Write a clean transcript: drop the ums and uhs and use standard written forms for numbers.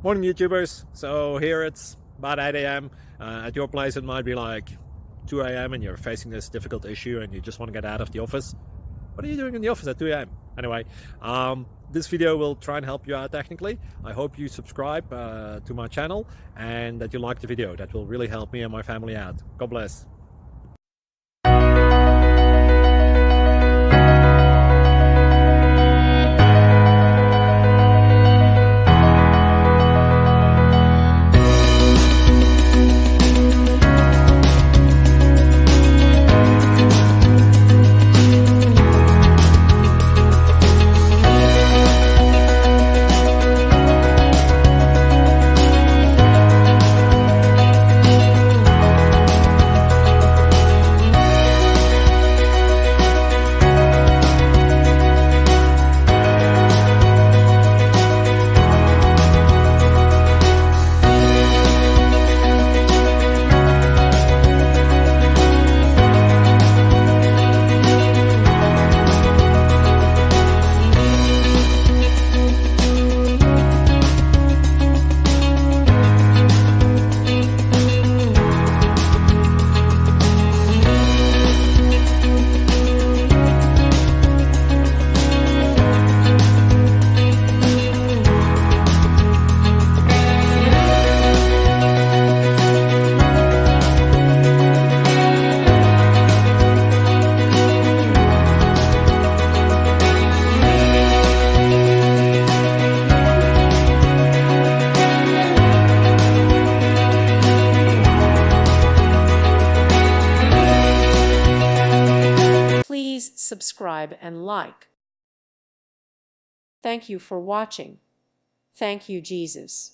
Morning YouTubers. So here it's about 8 a.m. At your place it might be like 2 a.m. and you're facing this difficult issue and you just want to get out of the office. What are you doing in the office at 2 a.m.? Anyway, this video will try and help you out technically. I hope you subscribe to my channel and that you like the video. That will really help me and my family out. God bless. Please subscribe and like. Thank you for watching. Thank you, Jesus.